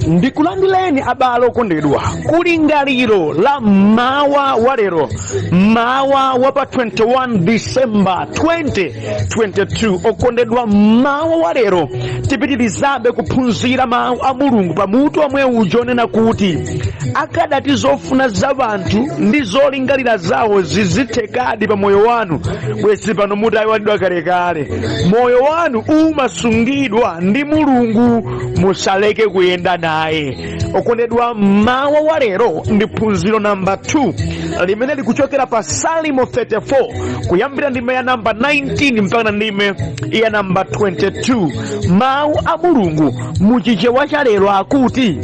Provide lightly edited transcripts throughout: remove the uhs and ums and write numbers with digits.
Ndikulandileni abale okondedwa kulingaliro la mawa walero, mawa wapa 21 December 2022. Okondedwa mawa walero tipitilizabe kuphunzira mawu a Mulungu pamutu omwe ujonena kuti akadati zofuna za bantu ndi zolingalira zawo zizithekadi pa moyo wanu. Bwezi pano mutayiwalidwa kalekale, moyo wanu umasungidwa ndi Mulungu, musaleke kuyenda naye. Okondedwa mawa walero ndi phunziro namba 2 limene likuchokera pa Salimo 34 kuyambira ndime ya namba 19 mpaka ndime ya namba 22. Mawu a Mulungu muchichewa cha lero akuti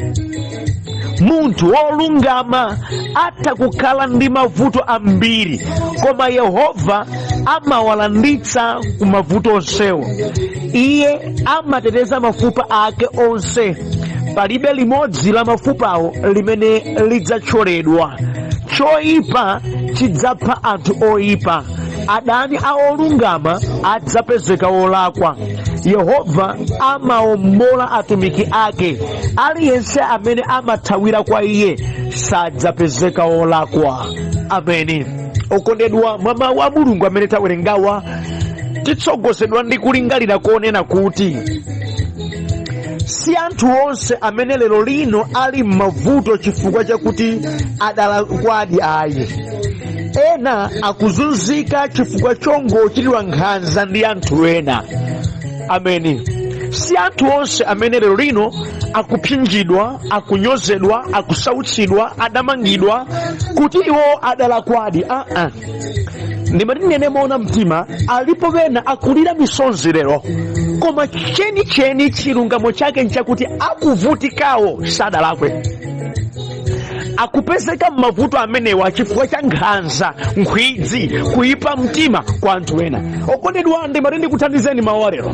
munthu wolungama atakukhala ndi mavuto ambiri, koma Yehova amawalanditsa ku mavuto onsewo. Iye amateteza mafupa ake onse, palibe limodzi la mafupawo limene lidzathyoledwa. Choyipa chidzapha anthu oyipa, adani a olungama adzapezeka olakwa. Yehova amawombola atumiki ake, aliyense amene amathawira kwa iye sadzapezeka olakwa. Ameni. Okondedwa mwa mawu a Mulungu amene tawerengawa titsogozedwa ndi kulingalira konena kuti si anthu onse amene lero lino ali m'mavuto chifukwa chakuti adalakwadi ayi. Ena akuzunzika chifukwa chongochitidwa nkhanza ndi anthu ena. Ameni. Si anthu onse amene lero lino akuphinjidwa, akunyozedwa, akusautsidwa, adamangidwa kuti iwo adalakwadi. Ndimati nene mona mtima alipo pena akulira misonzi lero, koma cheni chilungamo chake nchakuti akuvutikawo sadalakwe. Akupezeka m'mavuto amenewa chifukwa cha nkhanza, nkhwidzi, kuyipa mtima kwa anthu ena. Okondedwa ndimati ndikuthandizeni mawu lero.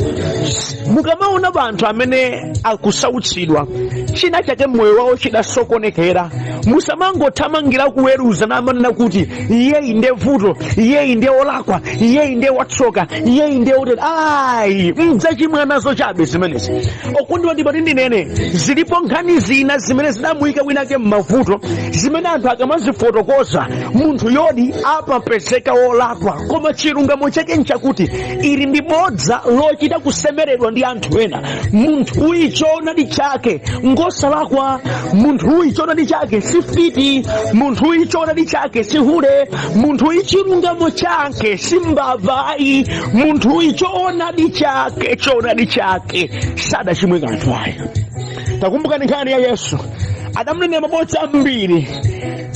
Mukamaona anthu amene akusautsidwa, china chake mmoyo wawo chidasokonekera, musamangothamangira kuweruza namanena kuti iyeyi ndiye vuto, iyeyi ndiye olakwa, iyeyi ndiye watsoka, iyeyi ndiye otere. Ayi, mdzachimwa nazo chabe zimenezi. Okondedwa ndimati ndinene zilipo nkhani zina zimene zidamuyika winake m'mavuto, zimene anthu akamazifotokoza munthu yodi amapezeka wolakwa, koma chilungamo chake nchakuti ili ndi bodza lochita kusemeredwa ndi anthu ena. Munthu uyi choonadi chake ngosalakwa, munthu uyi choonadi chake sifiti, munthu uyi choonadi chake sihule, munthu uyi chilungamo chake simbavayi, munthu uyi choonadi chake sadachimwe kanthu ayi. Takumbuka nkhani ya Yesu. Adamnenera mabodza ambiri,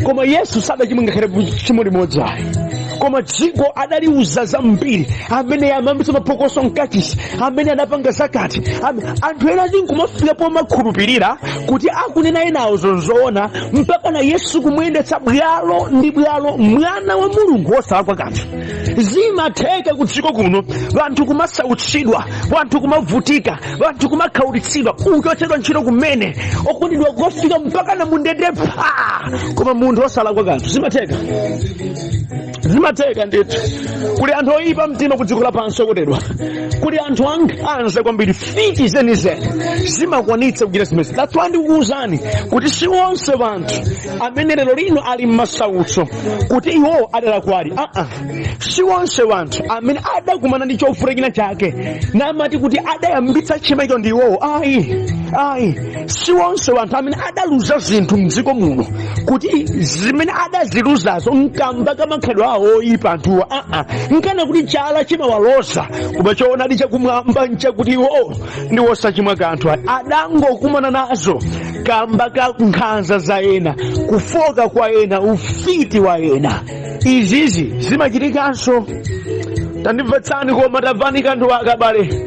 koma Yesu sadachimwe ngakhale chimo limodzi ayi. Koma dziko adaliuza zambiri, amene amambisa maphokoso mkachisi, amene adapanga zakati. Anthu ena tinkumafika pomakhulupirira kuti akunena enawo zonzoona, mpaka na Yesu kumuyendetsa bwalo ndi bwalo mwana wa Mulungu wosalakwa kanthu. Zimatheka ku dziko kuno anthu kumasautsidwa, anthu kumavutika, anthu kumakhaulitsidwa, kuchotsedwa ntchito kumene, okondedwa kufika mpaka na mundende pha, koma munthu wosalakwa kanthu. Zimatheka ndithu. Kuli anthu oyipa mtima ku dziko lapansi okondedwa, kuli anthu ankhanza kwambiri, fiti zenizeni zimakwanitsa kuchita zimene. That's why ndikukuwuzani kuti si onse anthu amene lero lino ali m'masautso kuti iwo adalakwadi. Si onse anthu amene adakumana ndi chofunikira chake namati kuti adayambitsa chima icho ndi iwowo. Ayi, si onse anthu amene adaluza zinthu mdziko muno kuti zimene adaziluzazo nkamba kamakhalidwe awo oyipa anthuwa. Nkana kuti chala chimawaloza, koma choonadi chakumwamba nchakuti iwo ndi wosachimwa kanthu ayi. Adangokumana nazo kamba ka nkhanza za ena, kufoka kwa ena, ufiti wa ena. Izizi zimachitikanso. Tandimvetsani koma tamvani kanthu akabale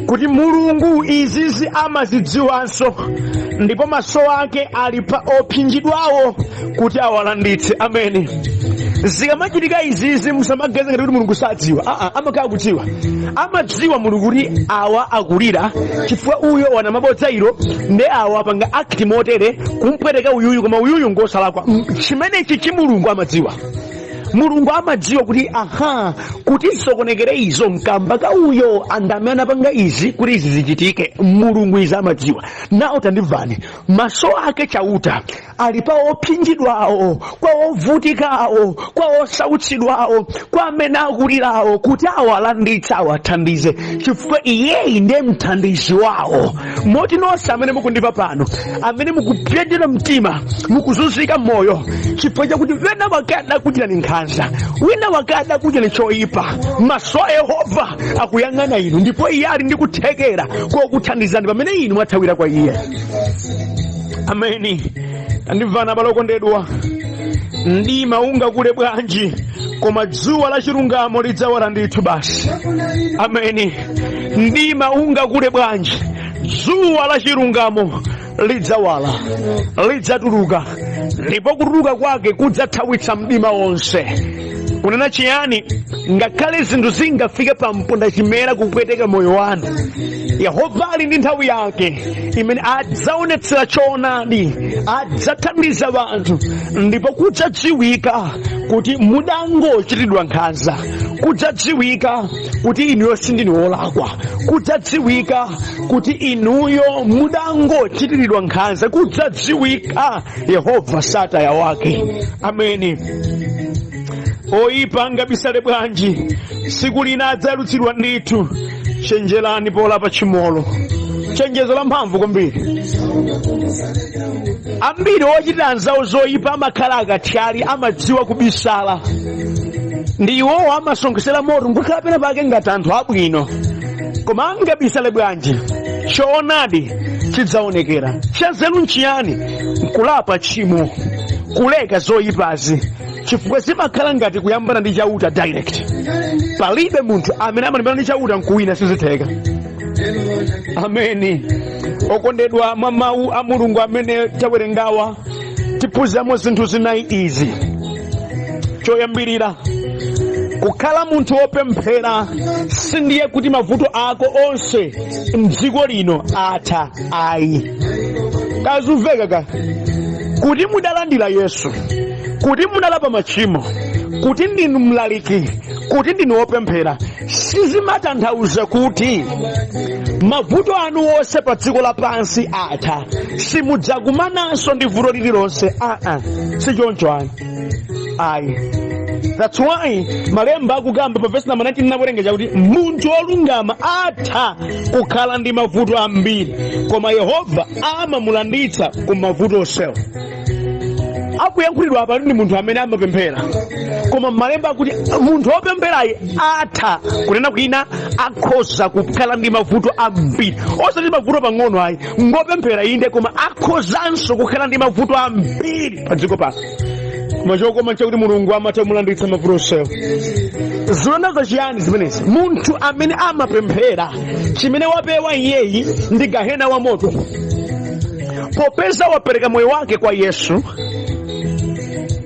kuti Mulungu izizi amazidziwanso, ndipo maso ake ali pa ophinjidwawo kuti awalanditse. Ameni. Zikamachitika izizi musamageza ngati kuti Mulungu sadziwa. Amakhala kudziwa. Amadziwa Mulungu kuti awa akulira chifukwa uyo wana mabodza ilo, ndi awa apanga akti motere kumpweteka uyuyu, koma uyuyu ngosalakwa. Chimenechi chi Mulungu amadziwa. Mulungu amadziwa kuti aha kuti sokonekere izo mkamba ka uyo andamene anapanga izi kuti izi zichitike. Mulungu izi amadziwa. Nawo tandimvani, maso ake chauta ali pa ophinjidwawo, kwa ovutikawo, kwa osautsidwawo, kwa amene akulirawo, kuti awalanditse awathandize, chifukwa iyeyi ndiye mthandizi wawo. Moti nonse amene mukundiva pano, amene mukupyedera mtima, mukuzunzika moyo, chifukwa chakuti wina wakada kuchitani nkhanza, wina wakada kuchitani choyipa, maso a Yehova akuyang'ana inu, ndipo iye ali ndi kuthekera kokuthandizani pamene inu mwathawira kwa iye. Ameni. Andimvana abale okondedwa, mdima ungakule bwanji koma dzuwa la chilungamo lidzawala ndithu basi. Ameni. Mdima ungakule bwanji, dzuwa la chilungamo lidzawala, lidzatuluka, ndipo kutuluka kwake kudzathawitsa mdima wonse. Kunena chiyani? Ngakhale zinthu zingafike pa mponda chimera kupweteka moyo wanu, Yehova ali ndi nthawi yake imene adzaonetsera choonadi, adzathandiza vanthu, ndipo kudzadziwika kuti mudangochitidwa nkhanza, kudzadziwika kuti inuyo sindinu wolakwa, kudzadziwika kuti inuyo mudangochitiridwa nkhanza, kudzadziwika Yehova sataya wake. Ameni. Oyipa angabisale bwanji, siku lina adzalutsidwa ndithu. Chenjerani polapa chimolo. Chenjezo la mphamvu kwambiri. Ambiri ochita anzawo zoyipa amakhala akathyali, amadziwa kubisala. Ndi iwowo amasonkesera moto nkukhala pena pake ngati anthu abwino. Koma angabisale bwanji, choonadi chidzaonekera. Chanzeru nchiyani? Nkulapa tchimo, kuleka zoyipazi, chifukwa zimakhala ngati kuyambana ndi chauta direct. Palibe munthu amene amalimbana ndi chauta nkuwina sizitheka. Ameni. Okondedwa, mwa mawu a Mulungu amene tawerengawa tiphunziramo zinthu zinayi izi. Choyambirira, kukhala munthu wopemphera sindiye kuti mavuto ako onse mdziko lino atha ayi. Kazumveka ka kuti mudalandira Yesu, kuti mudalapa machimo, kuti ndinu mlaliki, kuti ndinu wopemphera, sizimatanthauza kuti mavuto anu wonse pa dziko lapansi atha, simudzakumananso ndi vuto lililonse. Sichoncho ayi. That's why malemba akugamba pa verse number 19 nawerenga kuti munthu olungama atha kukhala ndi mavuto ambiri, koma Yehova amamulanditsa ku mavuto onsewo. Akuyankhulidwa apa ndi munthu amene amapemphera, koma malemba akuti munthu wopempherayi atha, kunena kwina akhoza kukhala ndi mavuto ambiri. Osati mavuto pang'ono ayi, ngopemphera inde, koma akhozanso kukhala ndi mavuto ambiri pa dziko pano. Koma chokoma chakuti Mulungu amatha kumulanditsa mavuto onsewo. Zilonda chiyani zimenezi? Munthu amene amapemphera, chimene wapewa iyeyi ndi gahena wa moto. Popeza wapereka moyo wake kwa Yesu,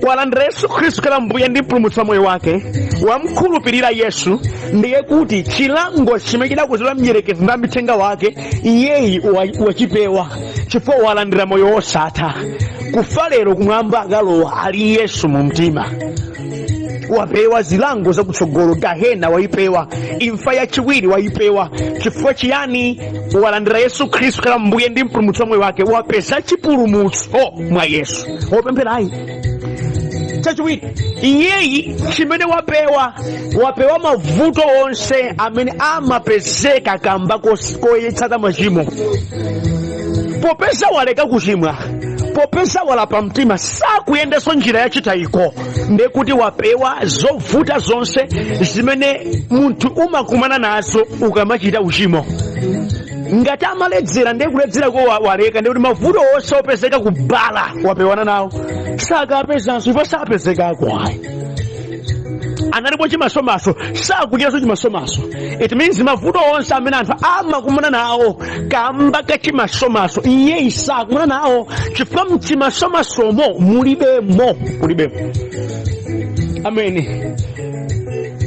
walandira Yesu Khristu kala mbuye ndi mpulumutsi wa moyo wake, wamkhulupirira Yesu, ndiye kuti chilango chimene chidakuzula mdierekezi ndi amithenga wake iyeyi wachipewa, chifukwa walandira moyo wosatha. Kufa lero kumwamba akalowa ali Yesu mu mtima. Wapewa zilango zakutsogolo, gahena waipewa, imfa yachiwiri waipewa. Chifukwa chiyani? Walandira Yesu Khristu kala mbuye ndi mpulumutsi wa moyo wake, wapeza chipulumutso mwa Yesu. Wopempherayi chachiwiri, iyeyi chimene wapewa mavuto onse amene amapezeka kamba koyetsata machimo. Popeza waleka kuchimwa, popeza walapa mtima, sakuyendanso njira yachitayiko, ndekuti wapewa zovuta zonse zimene munthu umakumana nazo ukamachita uchimo. Ngati amaledzera ndiye kuledzera ko waleka, ndikuti mavuto onse opezeka kubala wapewana nawo, sakapezanso ipo sapezekako ayi. Analipo chimasomaso, sakuchiranso chimasomaso. It means mavuto onse amene anthu amakumana nawo kamba kachimasomaso, iyeyi sakumana nawo, chifukwa mchimasomasomo mulibemo. Ameni.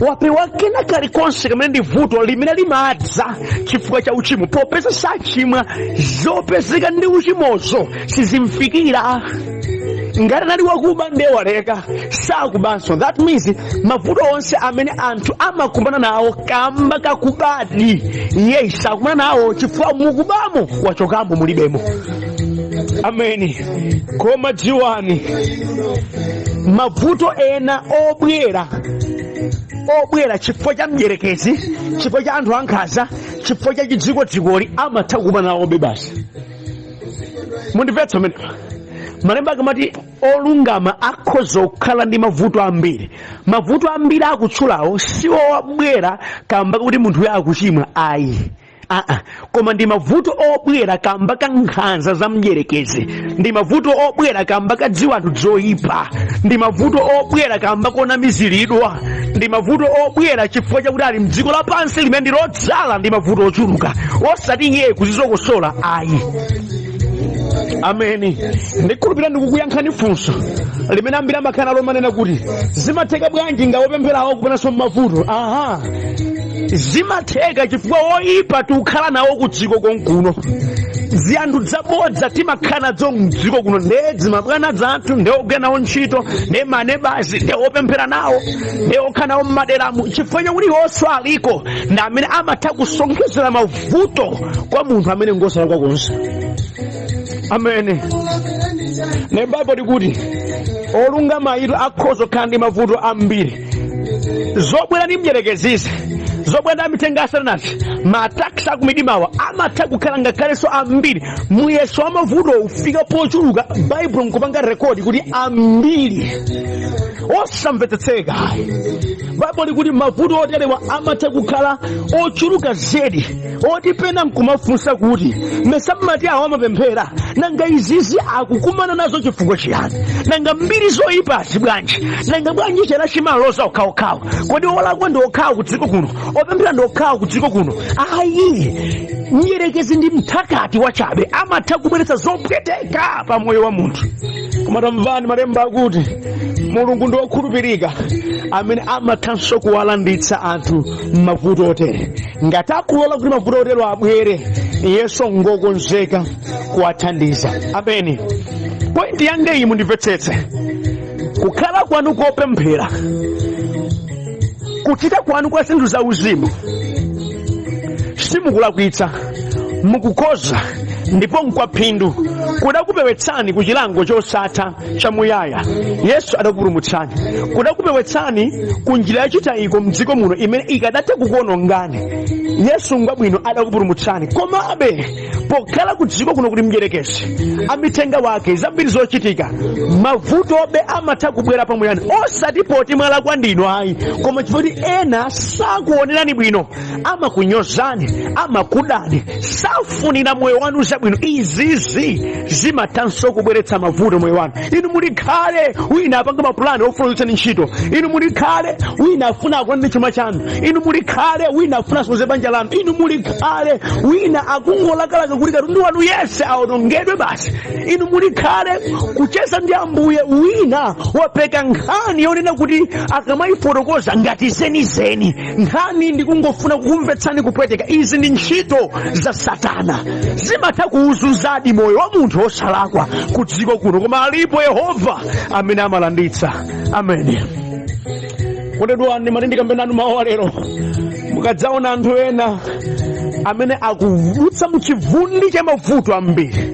Wapewa kena kalikonse kamene ndi vuto limene limadza chifukwa cha uchimo. Popeza sachimwa, zopezeka ndi uchimozo sizimfikira. ngati nali wakuba nde waleka sakubanso. That means mavuto onse amene anthu amakumbana nawo kamba kakubadi iye sakumana nawo chifukwa mukubamo wachokamo mulibemo. Ameni. Koma dziwani mavuto ena obwera chifukwa cha mdierekezi, chifukwa cha anthu ankhanza, chifukwa cha chidziko-dzikoli amatha kukumana nawo basi. Mundimvetsa mene malemba akamati olungama akhoza kukhala ndi mavuto ambiri. Mavuto ambiri akutchulawo siwo wabwera kamba kuti munthu uyo akuchimwa ayi. Koma ndi mavuto obwera kamba ka nkhanza za mdierekezi, ndi mavuto obwera kamba ka dziwa anthu zoyipa, ndi mavuto obwera kamba kona miziridwa, ndi mavuto obwera chifukwa chakuti ali mdziko lapansi limene ndi lodzala ndi mavuto ochuluka, osati iye kuzizokosola ayi. Ameni. Ndikhulupirira ndikukuyankhani funso limene ambiri amakhala nalo manena kuti zimatheka bwanji ngawopempherawo kupananso mavuto. Zimatheka chifukwa woyipa tikukhala nawo kudziko konkuno. Zinthu zabodza timakhala nazo mdziko kuno, nde zimabwana zathu, nde ogwira nawo ntchito, nde manebazi, nde opemphera nawo, nde okhala nawo m'maderamu. Chifukwa chakuti iwonso aliko ndi amene amatha kusonkhezera mavuto kwa munthu amene ngosalakwa konse. Ameni. Ne Bible likuti olungama itu akhoza kukhala ndi mavuto ambiri. Zobwera ndi mdierekezi, zobwera ndi mithenga ya Satanasi, maataki akumidimawa amatha kukhala ngakhalenso ambiri. Muyeso wa mavuto ufika pochuluka, Bible nkupanga rekodi kuti ambiri osamvetsetseka. Bible likuti mavuto oterewa amatha kukhala ochuluka zedi, oti pena nkumafunsa kuti mesamati awo amapemphera nanga izizi akukumana nazo chifukwa chiyani, nanga mbiri zoyipa bwanji, nanga bwanji chera chimaloza okhaokhawo, kodi olakwa ndi okhawo kudziko kuno, opemphera ndi okhawo kudziko kuno. Ayi, mdierekezi ndi mthakati wachabe, amatha kubweretsa zopweteka pa moyo wa munthu. Koma tamvani malemba akuti Mulungu ndi wokhulupirika amene amathanso kuwalanditsa anthu mavuto otere. Ngati akulola kuti mavuto otero abwere, Yesu ngokonzeka kuwathandiza. Ameni. Pointi yanga iyi mundimvetsetse. Kukhala kwanu kopemphera, kuchita kwanu kwa zinthu za uzimu, simukulakwitsa, mukukhoza ndipo nkwaphindu kudakupewetsani ku chilango chosatha chamuyaya. Yesu adakupulumutsani, kudakupewetsani ku njira yachitayiko mdziko muno imene ikadatha kukuonongani. Yesu ngwabwino adakupulumutsani. Komabe pokhala ku dziko kuno kuti mdierekezi amithenga wake zambiri zochitika, mavutobe amatha kubwera pamuyani, osati poti mwalakwa ndinu ayi, koma chifukwa ena sakuonerani bwino, amakunyozani, amakudani, safunira moyo wanu zabwino. Izizi zimathanso kubweretsa mavuto moyo wanu. Inu mulikhale wina apanga mapulani ofulumitsani ntchito, inu mulikhale wina afuna akulande chuma chanu, inu mulikhale wina afuna asoze banja lanu, inu mulikhale wina akungolakalaka kuti katundu wanu yese aonongedwe basi, inu mulikhale kucheza ndi Ambuye wina wapeka nkhani yonena kuti akamayifotokoza ngati zenizeni, nkhani ndikungofuna kukumvetsani kupweteka. Izi ndi ntchito za Satana, zimatha kuuzuzadi moyo wa munthu osalakwa ku dziko kuno, koma alipo Yehova amene amalanditsa. Ameni. Kondedwani malindika mbenanu mawa lero mukadzaona anthu ena amene akuvutsa muchivundi cha mavuto ambiri,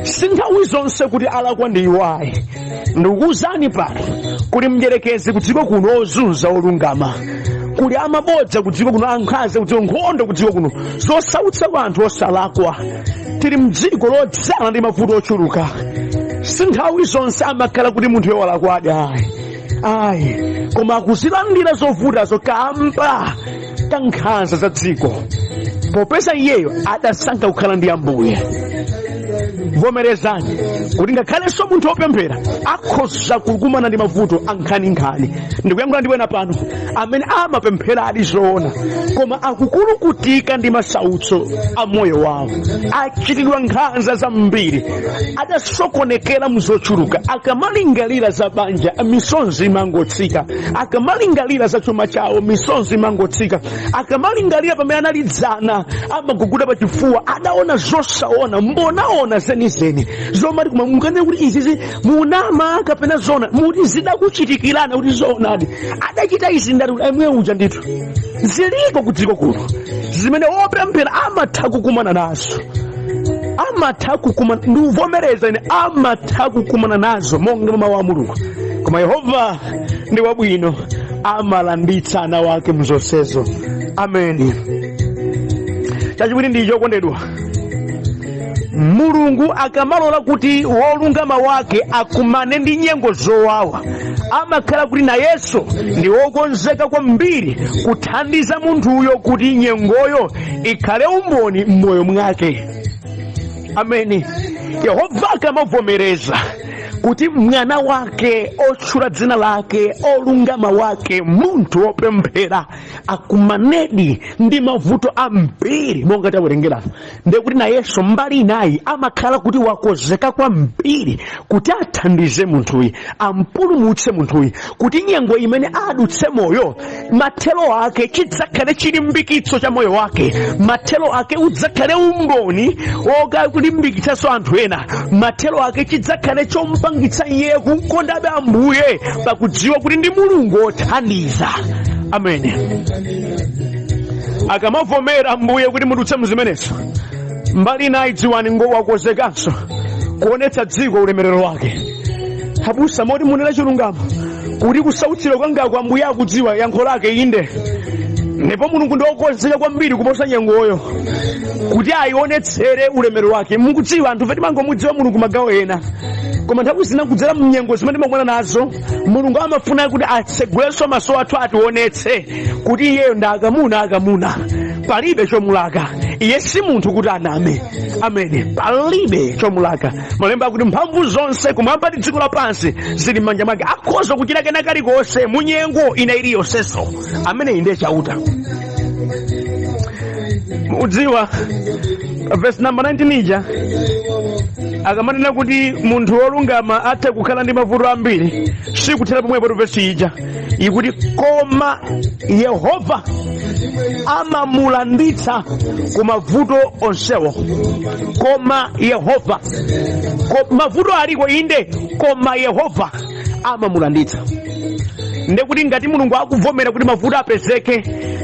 si nthawi zonse kuti alakwa ndi iwayi. Ndikukuwuzani pano kuti mdierekezi ku dziko kuno ozunza olungama, kuli amabodza ku dziko kuno, ankhanza ku dziko, nkhondo ku dziko kuno, zosautsa kwa anthu osalakwa. Tili mdziko lodzala ndi mavuto ochuluka, si nthawi zonse amakhala kuti munthu yowalakwadi ayi, koma akuzilandira zovutazo kamba ka nkhanza za dziko, popeza iyeyo adasankha kukhala ndi Ambuye. Vomerezani kuti ngakhalenso munthu opemphera akhoza kukumana ndi mavuto ankhani. Ndikuyankhula ndi wena pano amene amapemphera adi zoona, koma akukulukutika ndi masautso a moyo wawo, achitidwa nkhanza zambiri, adasokonekera muzochuluka. Akamalingalira za banja, misonzi imangotsika. Akamalingalira za chuma chawo, misonzi imangotsika. Akamalingalira pamene analidzana, amaguguda pachifuwa, adaona zosaona, mbonaona zikuganizeni zomati kuma mukane kuti izizi munama kapena zona muti zidakuchitikirana kuti zonadi adachita izi ndati amwe uja ndithu ziliko kudziko kuno zimene opemphera amatha kukumana nazo, amatha kukumana, ndiuvomereza ine amatha kukumana nazo monga mawu a Mulungu. Koma Yehova ndi wabwino, amalanditsa ana wake mzonsezo. Amen. Chachiwiri ndi chokondedwa, Mulungu akamalola kuti wolungama wake akumane ndi nyengo zowawa, amakhala kuti nayenso ndi wokonzeka kwambiri kuthandiza munthuyo kuti nyengoyo ikhale umboni m'moyo mwake. Amen. Yehova akamavomereza kuti mwana wake otchula dzina lake, olungama wake, munthu wopemphera akumanedi ndi mavuto ambiri monga tawerengera, ndiye kuti nayenso mbali inayi amakhala kuti wakonzeka kwambiri kuti athandize munthuyi, ampulumutse munthuyi, kuti nyengo imene adutse moyo mathelo ake chidzakhale chilimbikitso cha moyo wake, mathelo ake udzakhale umboni wokulimbikitsanso anthu ena, mathelo ake chidzakhale chompangitsa iye kukondabe Ambuye pakudziwa kuti ndi Mulungu wothandiza. Amen. Akamavomera Ambuye kuti mudutse muzimenezo, mbali inayi dziwani ngowakonzekanso kuonetsa dziko ulemerero wake. Abusa moti munena chilungamo kuti kusautsidwa kwangako Ambuye akudziwa yankho lake inde, ndipo Mulungu ndi wokonzeka kwambiri kuposa nyengoyo kuti ayionetsere ulemerero wake. Mukudziwa anthu feti mangomudziwa Mulungu magawo ena, koma nthawi zina kudzera mnyengo zimene timakumana nazo Mulungu amafuna kuti atsegulenso maso athu ationetse kuti iyeyo ndi akamuna, palibe chomulaka, iye si munthu kuti aname. Amen. Palibe chomulaka. Malemba akuti mphamvu zonse kumwamba ndi dziko lapansi zili m'manja mwake, akhoza kuchita kena kalikonse mu nyengo ina iliyonsenso. Amene ndiye chauta. Mudziwa verse number 19 ija akamanena kuti munthu wolungama athe kukhala ndi mavuto ambiri, sikuthera pomwepo verse ija ikuti koma Yehova amamulanditsa ku mavuto onsewo. Koma Yehova, mavuto aliko inde, koma Yehova amamulanditsa. Ndekuti ngati Mulungu akuvomera kuti mavuto apezeke,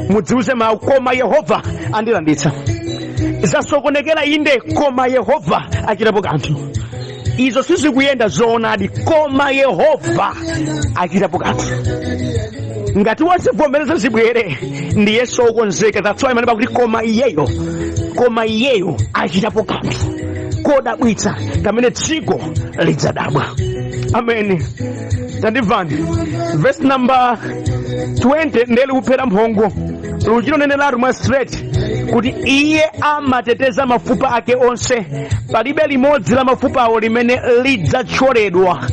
mudziwuze mawu koma Yehova andilanditsa. Zasokonekera inde, koma Yehova achitapo kanthu. Izo sizikuyenda zoonadi, koma Yehova achitapo kanthu. Ngati wazivomereza zibwere ndiye sokonzeka. That's why manena kuti koma iyeyo achitapo kanthu kodabwitsa kamene dziko lidzadabwa. Amen. Tandimvani verse number 20 ndeli kuphera mphongo luchiro nenelatu mwa straight kuti iye amateteza mafupa ake onse, palibe limodzi la mafupa awo limene lidzathyoledwa.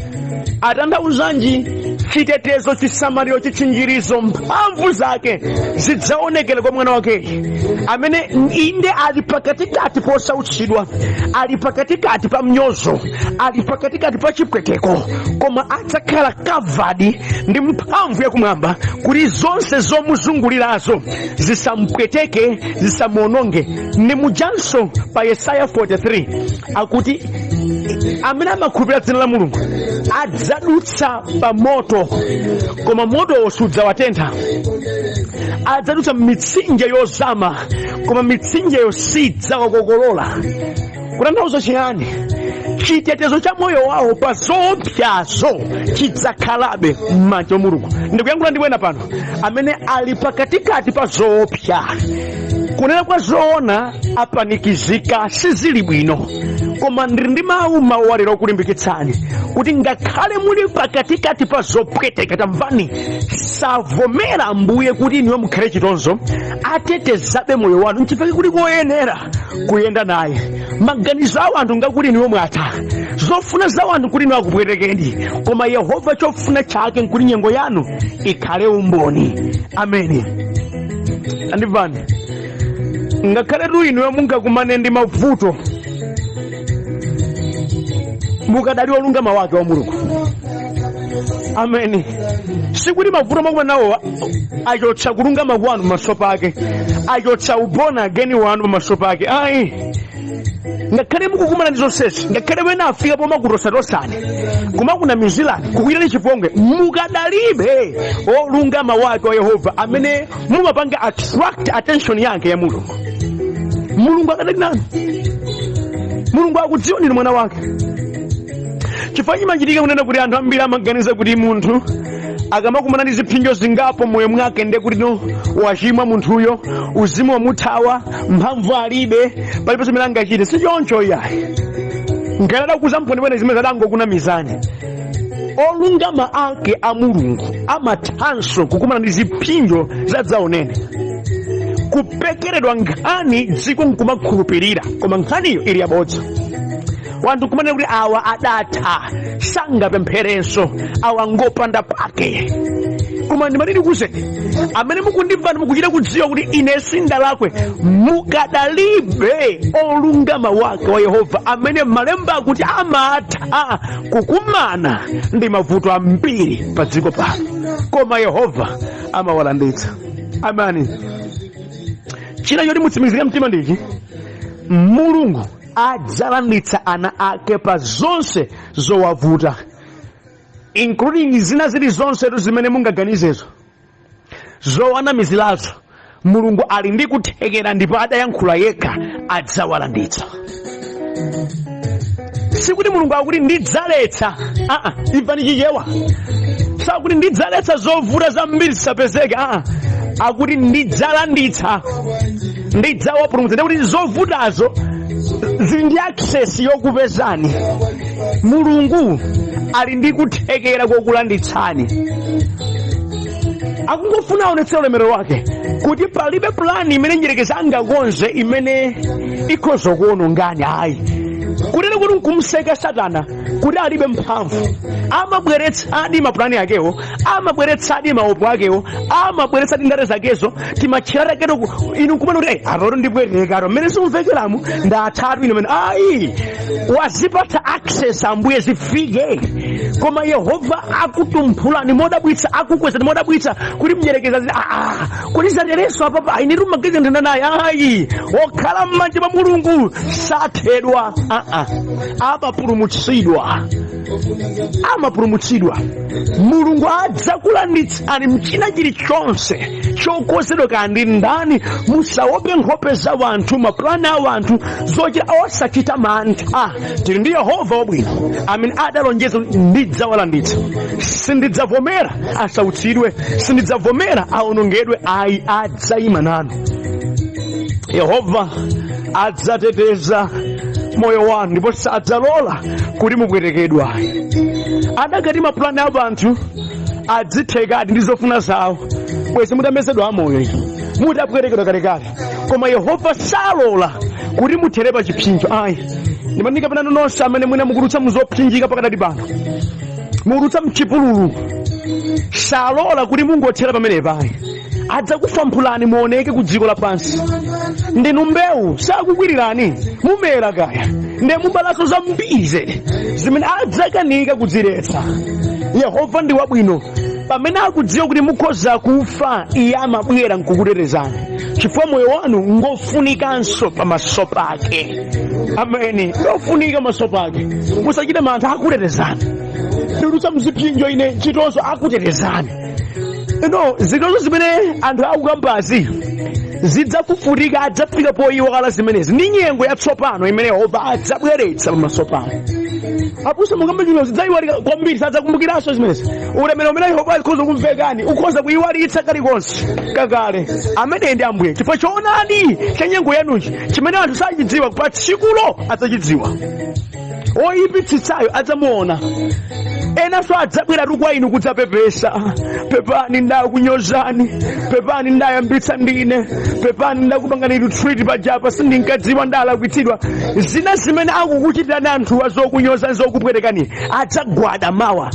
Atanthauzanji chitetezo, chisamaliro, chichinjirizo, mphamvu zake zidzaonekera kwa mwana wake amene inde ali pakatikati posautsidwa, ali pakatikati pa mnyozo, ali pakatikati pa chipweteko, koma adzakhala kavadi ndi mphamvu yakumwamba kuti zonse zomuzungulirazo zisampweteke, zisamuononge. Ni mujanso pa Yesaya 43 akuti amene amakhulupirira dzina la Mulungu adzadutsa pa moto, koma moto sudzawatentha. Adzadutsa mitsinje yozama, koma mitsinjeyo sidzawakokolola. Kutanthauza chiyani? Chitetezo cha moyo wawo pa zoopsazo chidzakhalabe m'manja mwa Mulungu. Ndikuyankhula ndi wena pano amene ali pakatikati pa zoopsa. Kunena kwa zoona apanikizika sizili bwino, koma ndili ndi mawu walero okulimbikitsani kuti ngakhale muli pakatikati pa zopweteka, tamvani, savomera Ambuye kuti niwe mukhale chitonzo, atetezabe moyo wanu nchifukwa kuti koyenera kuyenda naye. Maganizo awo anthu ngakuti niwe mwatha, zofuna zawo anthu kuti niwe akupwetekeni, koma Yehova chofuna chake nkuti nyengo yanu ikhale umboni. Amen. Andimvani, ngakhale niwe mungakumane ndi mavuto, mukadali olungama wake wa Mulungu. Amen. Sikuti mavuto mwakumana nawo achotsa kulungama kwanu pamaso pake, achotsa ubona ageni wanu pamaso pake. Ayi, ngakhale mukukumana ndi zonsezi, ngakhale wena afika poma kutosatorosani kumakuna mizilani kukwira ndi chipongwe, mukadalibe olungama wake wa Yehova amene mumapanga attract attention yake ya Mulungu. Mulungu akadali nanu, Mulungu akudziwa ndinu mwana wake. Chifukwa chimachitika kunena kuti anthu ambiri amaganiza kuti munthu akamakumana ndi ziphinjo zingapo moyo mwake ndiye kuti no wachimwa munthuyo, uzimu wamuthawa, mphamvu alibe, palibe zimene angachite. Si choncho yayi. Ngalada kuza mpone zimene zadangokuna mizani. Olungama ake a Mulungu amathanso kukumana ndi ziphinjo zadzaonene, kupekeredwa nkhani dziko nkumakhulupirira, koma nkhaniyo ili yabodza. Wanthu kumanena kuti awa adatha sangapempherenso, awa ngopanda pake. Koma ndimaneni kuzeni amene mukundimvani mukuchita kudziwa kuti ine sindalakwe, mukadalibe olungama wake wa Yehova amene malemba akuti amatha kukumana ndi mavuto ambiri pa dziko pano, koma Yehova amawalanditsa. Amani. China choti mutsimizire mtima ndichi, Mulungu adzalanditsa ana ake pa zonse zowavuta, including zina zili zonse zimene mungaganizezo zowanamizilazo. Mulungu ali ndi kuthekera ndipo adayankhula yekha adzawalanditsa. Sikuti Mulungu akuti ndidzaletsa, imvani chichewa, sakuti ndidzaletsa zovuta zambiri zisapezeke, akuti ndidzalanditsa, ndidzawapulumutsa. Ndikuti zovutazo zili ndi access yokupezani. Mulungu ali ndi kuthekera kokulanditsani. Akungofuna aonetsera ulemerero wake kuti palibe plani imene njerekeza angakonze imene ikhoza kuonongani. Ayi, kunena kuti nkumseka Satana kuti alibe mphamvu. Amabweretsadi mapulani akewo, amabweretsadi maopo akewo, amabweretsadi ndale zakezo, timachira kedo inu kumana kuti atoro ndibwereka mmene simumvekeramu ndathatu ino mene. Ayi, wazipata access ambuye zifike, koma Yehova akutumphulani modabwitsa, akukwezani modabwitsa kuti mnyerekeza kuti zatereso apapa ine rumageze ndenda naye. Ayi, okhala m'manja mwa Mulungu sathedwa, amapulumutsidwa, amapulumutsidwa. Mulungu adzakulanditsani mchina chilichonse chokonzedwa kandi ndani. Musaope nkhope za wanthu, mapulani a wanthu, zochita osachita mantha. Tili ndi Yehova wabwino amene adalonjeza ndidzawalanditsa. Sindidzavomera asautsidwe, sindidzavomera aonongedwe. Ayi, adzayima nanu. Yehova adzateteza moyo wanu ndipo sadzalola kuti mupwetekedwa. Adakati mapulani a wanthu adzithekadi ndi zofuna zawo, bwezi mutamezedwa amoyo mutapwetekedwa kalekale, koma Yehova salola kuti muthere pa chipsinjo. Ayi, ndimanika panano nonse amene mwina mukulutsa muzopsinjika pakadali pano, mukulutsa mchipululu, salola kuti mungothera pamenepa. Ayi, adzakufamphulani muoneke ku dziko lapansi. Ndinu mbewu, sakukwirirani, mumera kaya nde mubalaso zambiri zimene adzakanika kudziretsa. Yehova ndi wabwino, pamene akudziwa kuti mukhoza kufa, iye amabwera nkukutetezani, chifukwa moyo wanu ngofunikanso pamaso pake. Ameni, ngofunika maso pake. Musachite mantha, akutetezani. Ndilutsa mziphinjo ine chitonso akutetezani. Zitozo zimene anthu akukambazi zidzafufutika, adzafika poyiwala zimenezi. Ndi nyengo yatsopano imene Yehova adzabweretsa pamaso pano. Apusa mukambe chino zidzayiwalika kwambiri, sadzakumbukiranso zimenezi. Ulemerero umene Yehova akhoza kumvekani ukhoza kuyiwalitsa kalikonse kakale. Amene ndi Ambuye, chifukwa choonadi cha nyengo yanuchi chimene anthu sachidziwa pa tsikulo adzachidziwa. Oyipitsitsayo adzamuona. Enanso adzabwera kwa inu kudzapepesa. Pepani ndakunyozani, pepani ndayambitsa ndine, pepani ndakupangani retreat pajapa sindinkadziwa ndalakwitsidwa. Zina zimene akukuchitirani anthuwa zokunyoza zokupwetekani adzagwada mawa.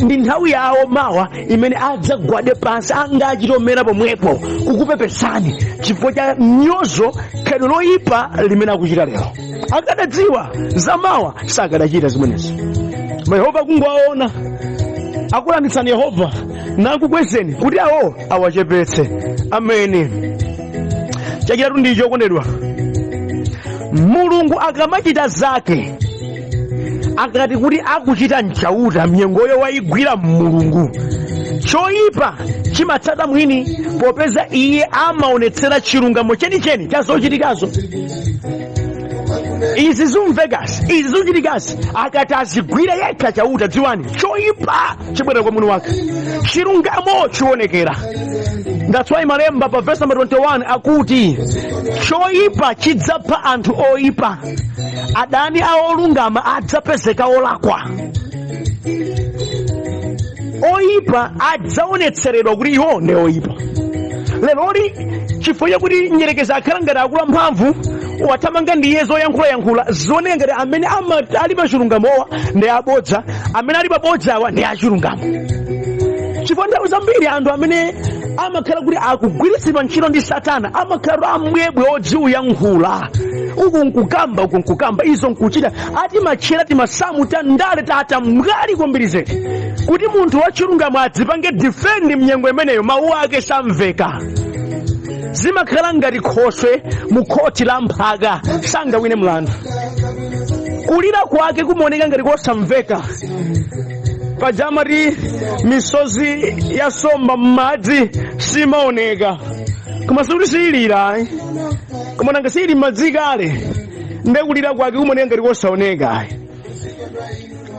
Ndi nthawi yawo mawa imene adzagwade pansi, angachitomera pomwepo kukupepesani chifukwa cha nyozo khedwe loyipa limene akuchita lero. Akadadziwa za mawa sakadachita zimenezi. Yehova kungowaona, akulanditsani Yehova nakukwezeni kuti awo awachepetse. Ameni. Chachitatu ndicho kondedwa, Mulungu akamachita zake akati kuti akuchita nchauta mnyengoyo waigwira Mulungu, choyipa chimatsata mwini popeza iye amaonetsera chilungamo chenicheni cha zochitikazo. Izi zikuchitikasi akati azigwira yekha chauta, dziwani choyipa chibwera kwa mwini wake, chilungamo chionekera. That's why Malemba pa verse number 21 akuti choyipa chidzapha anthu oyipa, adani a olungama adzapezeka olakwa. Oyipa adzaonetseredwa kuti iwo ndi oyipa. Leroli chifukwa chakuti nyerekeza akhala ngati akula mphamvu, wathamanga ndiye zoyankhula zonena ngati amene ali pachilungamowa ndi abodza, amene ali pabodzawa ndi achilungamo. Chifukwa nthawi zambiri anthu amene amakhala kuti akugwiritsidwa ntchito ndi Satana amakhala amwebwe odziuyankhula, uku nkukamba izo nkuchita ati machera timasamu tandale tata mgali kwambiri zedi kuti munthu wachilungamo adzipange defend mnyengo imeneyo mawu ake samveka. Zimakhala ngati khoswe mu khoti la mphaka sangawine mlandu, kulira kwake kumaoneka ngati kosamveka. Pajamati misozi yasomba m'madzi simaoneka, koma sikuti siyilira, koma nanga siyili m'madzi kale ndekulira kwake kumaoneka ngati kosaoneka.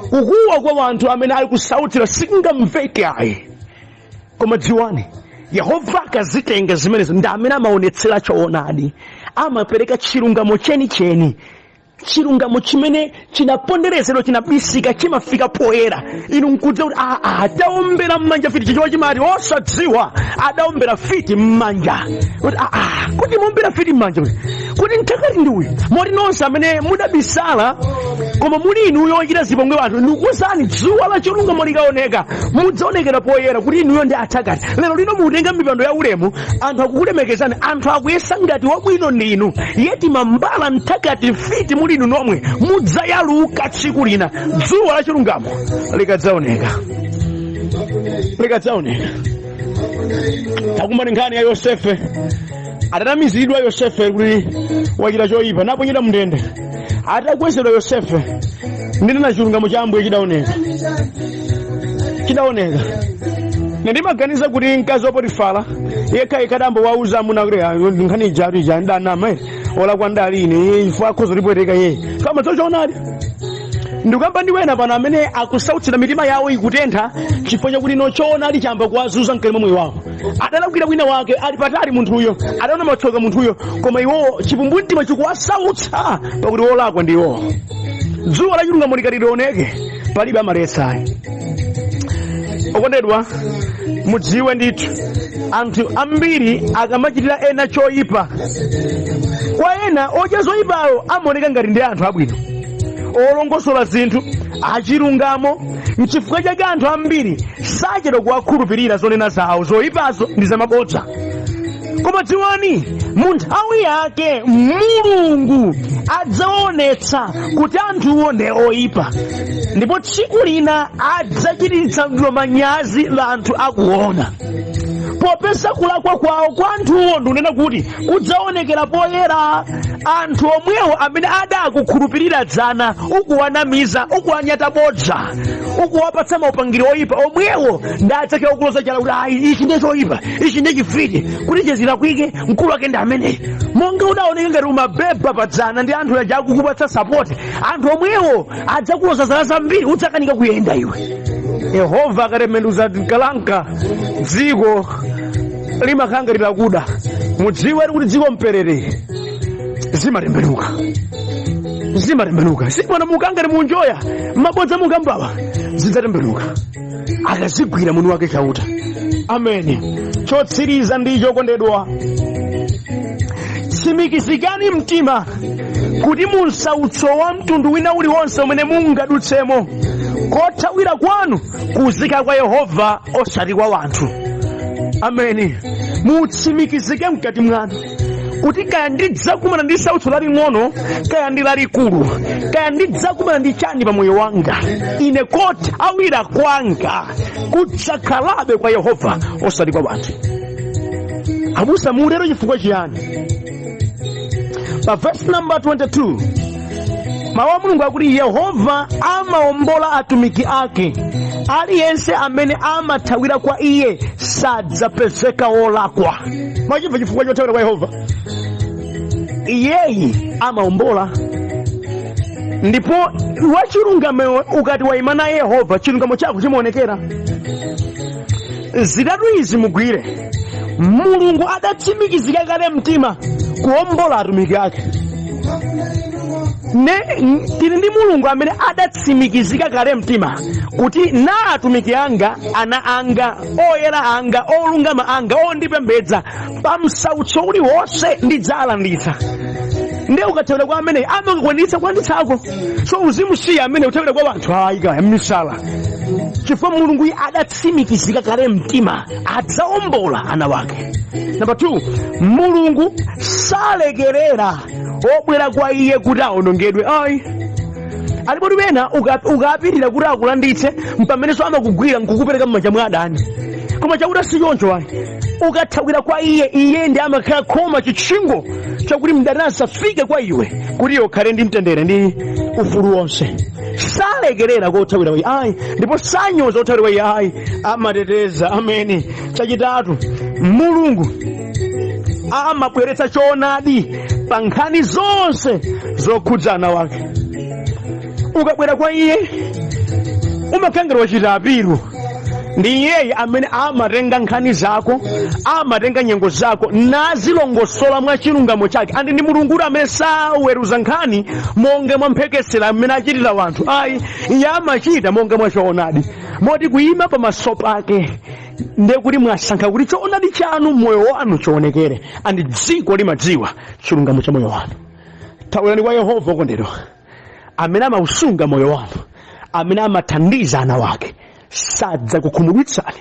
Kukuwa kwa wanthu amene ali kusautira sikungamveke ayi, koma dziwani Yehova akazitenga zimenezo ndi amene amaonetsera choonadi, amapereka chilungamo chenicheni, chilungamo chimene chinaponderezedwa chinabisika chimafika poyera. Inu nkudza kuti adaombera m'manja fiti, chichwa chimati osadziwa adaombera fiti m'manja kuti muombera fiti m'manja kuti nthakati ndi uyu moti nonse amene mudabisala koma muli inuyo ochita zipongwe wanthu ndikuzani dzuwa la chilungamo likaoneka mudzaonekera poyera kuti inuyo ndi athakati. Lero lino mutenga mipando ya ulemu, anthu akukulemekezani, anthu akuyesa ngati wabwino ndinu, yeti mambala nthakati fiti muli inu nomwe mudzayaluka tsiku lina dzuwa la chilungamo likadzaoneka. Takumani nkhani ya Yosefe, atanamizidwa Yosefe kuti wachita choyipa naponyedwa mndende. Atakwezedwa Yosefe ndina chilungamo cha Ambuye chidaoneka. Ndimaganiza kuti mkazi wa Potifara yekha ikadambo wauza amuna kuti nkhani ijatu ija ndanama ola kwa ndalini ifu akhoza lipweteka yeye kama zochoonadi. Ndikamba ndiwena pano amene akusautira mitima yawo ikutentha chifukwa chakuti nochoonadi chamba kuwazuza mkati mwa moyo wawo. Adalakwira wina wake ali patali munthuyo, adaona matsoka munthuyo, koma iwo chipumbumtima chikuwasautsa pakuti wolakwa ndi iwo. Dzuwa la chilungamo likati lioneke palibe amaletsa. Okondedwa, mudziwe ndithu anthu ambiri akamachitira ena choyipa, kwa ena ocha zoyipawo amaoneka ngati ndi anthu abwino olongosola zinthu achilungamo. N'chifukwa chake anthu ambiri sachedwa kuwakhulupirira zonena zawo zoyipazo ndi zamabodza. Koma dziwani mu nthawi yake Mulungu adzaonetsa kuti anthuwo ndi oyipa, ndipo tsiku lina adzachititsa manyazi la anthu akuona. Popeza kulakwa kwawo kwa anthuwo ndunena kuti kudzaonekera poyera. Anthu omwewo amene adakukhulupirira dzana ukuwanamiza, ukuwanyata bodza, ukuwapatsa maupangiri oyipa, omwewo ndadzakhe kukuloza chala kuti ayi ichi ndi choyipa, ichi ndi chifiti, kuti chizilakwike mkulu wake ndi ameneyi. Monga udaoneka ngati umabeba pa dzana ndi anthu aja akukupatsa sapoti, anthu omwewo adzakuloza zala zambiri udzakanika kuyenda iwe. Yehova akatembenuza kalanka dziko limakhala lilakuda. Mudziwe kuti dziko mperere zimatembenuka. Sipana mukangati munjoya mabodza mukambawa zidzatembenuka akazigwira mwini wake chauta. Ameni. Chotsiriza ndicho kondedwa, tsimikizikani mtima kuti munsautso wa mtundu wina uliwonse umene mungadutsemo, kothawira kwanu kuzika kwa Yehova osati kwa wanthu. Ameni. Mutsimikizike mkati mwanu kuti kaya ndidzakumana ndi sautso laling'ono kaya ndi lalikulu, kaya ndidzakumana ndi chani pa moyo wanga, ine kothawira kwanga kudzakhalabe kwa Yehova osati kwa wanthu. Abusa mulero chifukwa chiyani? pa verse number 22 mawu a Mulungu akuti Yehova amaombola atumiki ake, aliyense amene amathawira kwa iye sadzapezeka wolakwa. Mwachimva chifukwa chothawira kwa Yehova? Iyeyi amaombola. Ndipo wachilungamo ukati wayima na Yehova, chilungamo chako chimaonekera. Zitatu izi mugwire. Mulungu adatsimikizika kale mtima kuombola atumiki ake. Tili ndi Mulungu amene adatsimikizika kale mtima kuti na atumiki anga, ana anga, oyera anga, olungama anga, ondipembedza pa msautso uliwonse ndidzalanditsa. Ndiye ukathawira kwa amene amakukwanitsa kulanditsako. So uzimusiya amene uthawira kwa wanthu ayika misala. Chifukwa Mulungu adatsimikizika kale mtima adzaombola ana wake. Number 2, Mulungu salekerera obwera kwa iye kuti aonongedwe. Alipo limena ukapirira kuti akulanditse mpamenenso amakugwira nkukupereka m'manja mwa adani. Koma chakuti si choncho ukathawira kwa iye ndi amakhala khoma chitchingo chakuti mdani asafike kwa iwe kuti iwe ukhale ndi mtendere ndi ufulu wonse. Salekerera kothawira kwa iye ndipo sanyoza othawira kwa iye amateteza. Amene. Chachitatu, Mulungu amabweretsa choonadi pa nkhani zonse zokhudza ana wake. Ukabwera kwa iye umakangirwa wachitapiru. Ndi iyeyi amene amatenga nkhani zako, amatenga nyengo zako nazilongosola mwa chilungamo chake. Andi ndi Mulungu amene saweruza nkhani monga mwa mphekesera amene achitira wanthu. Iye amachita monga mwa choonadi, moti kuyima pamaso pake ndiye kuti mwasankha kuti choonadi chanu moyo wanu choonekere, andi dziko limadziwa chilungamo cha moyo wanu. Thawirani kwa Yehova okondedwa, amene amausunga moyo wanu, amene amathandiza ana wake. Sadza kukhumudwitsani,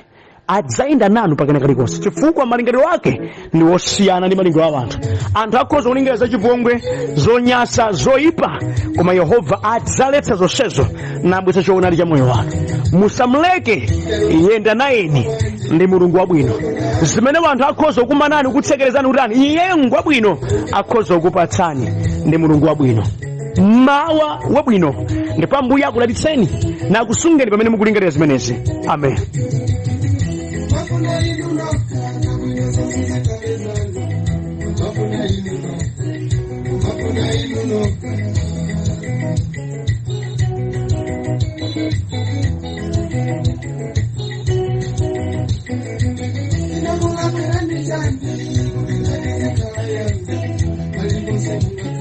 adzayenda nanu pakena kalikonse, chifukwa malingaliro ake ndi osiyana ndi malingaliro a anthu. Anthu akhoza kulingalira za chipongwe, zonyasa, zoyipa, koma Yehova adzaletsa zonsezo nabweretsa choonadi cha moyo wanu. Musamuleke, yenda nayeni ndi Mulungu wabwino. Zimene anthu akhoza kukumanani kutsekerezani utani, iye ngwabwino akhoza kukupatsani ndi Mulungu wabwino. Mawa wabwino ndipo Ambuye akudalitseni na akusungeni pamene mukulingalira zimenezi. Amen. Thank you.